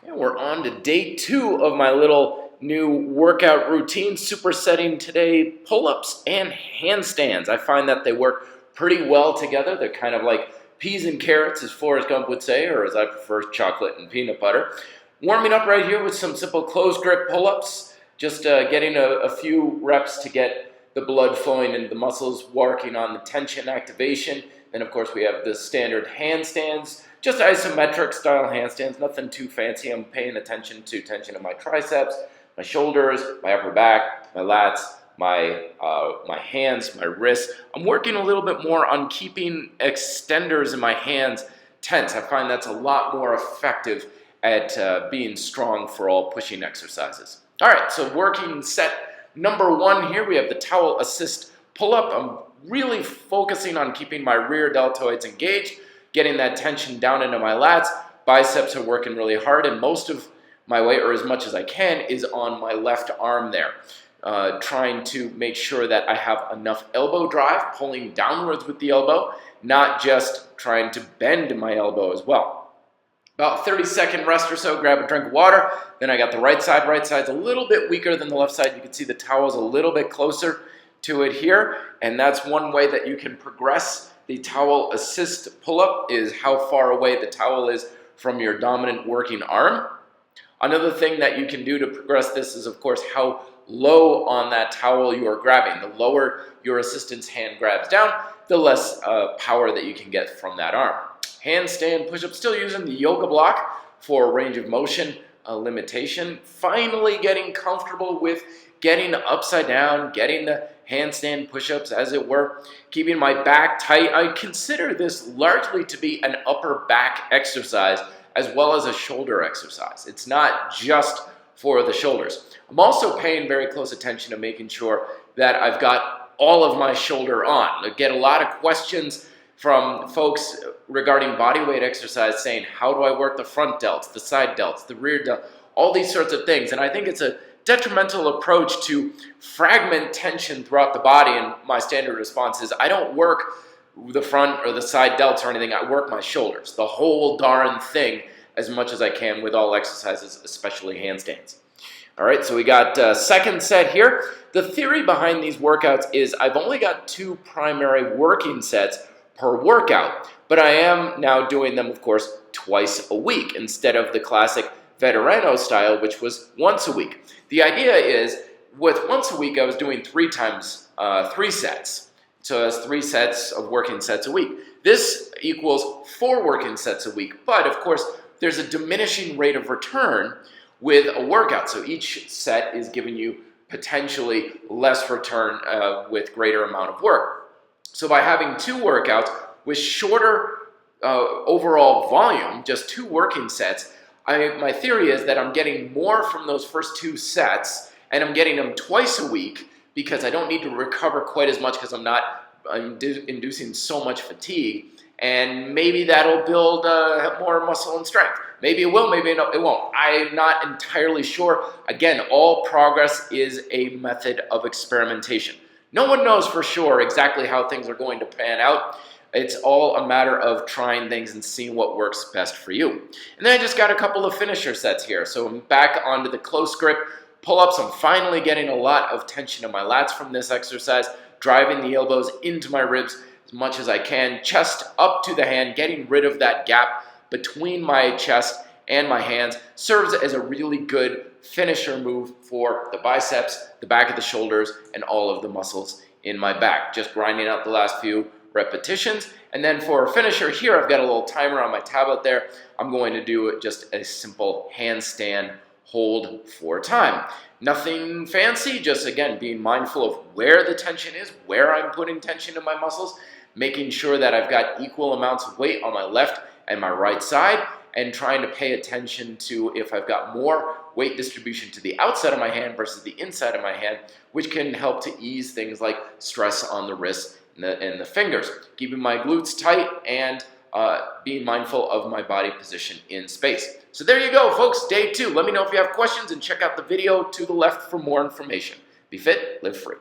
And we're on to day 2 of my little new workout routine, supersetting today pull-ups and handstands. I find that they work pretty well together. They're kind of like peas and carrots, as Forrest Gump would say, or as I prefer, chocolate and peanut butter. Warming up right here with some simple closed grip pull-ups, just getting a few reps to get the blood flowing into the muscles, working on the tension activation. Then, of course, we have the standard handstands, just isometric style handstands, nothing too fancy. I'm paying attention to tension in my triceps, my shoulders, my upper back, my lats, my hands, my wrists. I'm working a little bit more on keeping extenders in my hands tense. I find that's a lot more effective at being strong for all pushing exercises. All right, so working set number 1 here, we have the towel assist pull-up. I'm really focusing on keeping my rear deltoids engaged, getting that tension down into my lats. Biceps are working really hard, and most of my weight, or as much as I can, is on my left arm there. Trying to make sure that I have enough elbow drive, pulling downwards with the elbow, not just trying to bend my elbow as well. About 30-second rest or so, grab a drink of water. Then I got the right side. Right side's a little bit weaker than the left side. You can see the towel's a little bit closer to it here, and that's one way that you can progress the towel assist pull-up, is how far away the towel is from your dominant working arm. Another thing that you can do to progress this is, of course, how low on that towel you are grabbing. The lower your assistant's hand grabs down, the less power that you can get from that arm. Handstand push-up, still using the yoga block for range of motion limitation. Finally getting comfortable with getting upside down, getting the handstand push-ups, as it were, keeping my back tight. I consider this largely to be an upper back exercise as well as a shoulder exercise. It's not just for the shoulders. I'm also paying very close attention to making sure that I've got all of my shoulder on. I get a lot of questions from folks regarding bodyweight exercise saying, how do I work the front delts, the side delts, the rear delt, all these sorts of things. And I think it's a detrimental approach to fragment tension throughout the body, and my standard response is I don't work the front or the side delts or anything. I work my shoulders, the whole darn thing, as much as I can with all exercises, especially handstands. All right, so we got second set here. The theory behind these workouts is I've only got 2 primary working sets per workout, but I am now doing them, of course, twice a week instead of the classic Veterano style, which was once a week. The idea is, with once a week, I was doing 3 times 3 sets. So that's 3 sets of working sets a week. This equals 4 working sets a week, but of course, there's a diminishing rate of return with a workout. So each set is giving you potentially less return with greater amount of work. So by having 2 workouts with shorter overall volume, just 2 working sets, my theory is that I'm getting more from those first 2 sets, and I'm getting them twice a week because I don't need to recover quite as much because I'm inducing so much fatigue, and maybe that'll build more muscle and strength. Maybe it will, maybe it won't. I'm not entirely sure. Again, all progress is a method of experimentation. No one knows for sure exactly how things are going to pan out. It's all a matter of trying things and seeing what works best for you. And then I just got a couple of finisher sets here. So I'm back onto the close grip pull-ups. I'm finally getting a lot of tension in my lats from this exercise, driving the elbows into my ribs as much as I can, chest up to the hand, getting rid of that gap between my chest and my hands. Serves as a really good finisher move for the biceps, the back of the shoulders, and all of the muscles in my back. Just grinding out the last few repetitions. And then for a finisher here, I've got a little timer on my tablet there. I'm going to do just a simple handstand hold for time. Nothing fancy, just again, being mindful of where the tension is, where I'm putting tension in my muscles, making sure that I've got equal amounts of weight on my left and my right side, and trying to pay attention to if I've got more weight distribution to the outside of my hand versus the inside of my hand, which can help to ease things like stress on the wrists and the fingers. Keeping my glutes tight and being mindful of my body position in space. So there you go, folks, day 2. Let me know if you have questions and check out the video to the left for more information. Be fit, live free.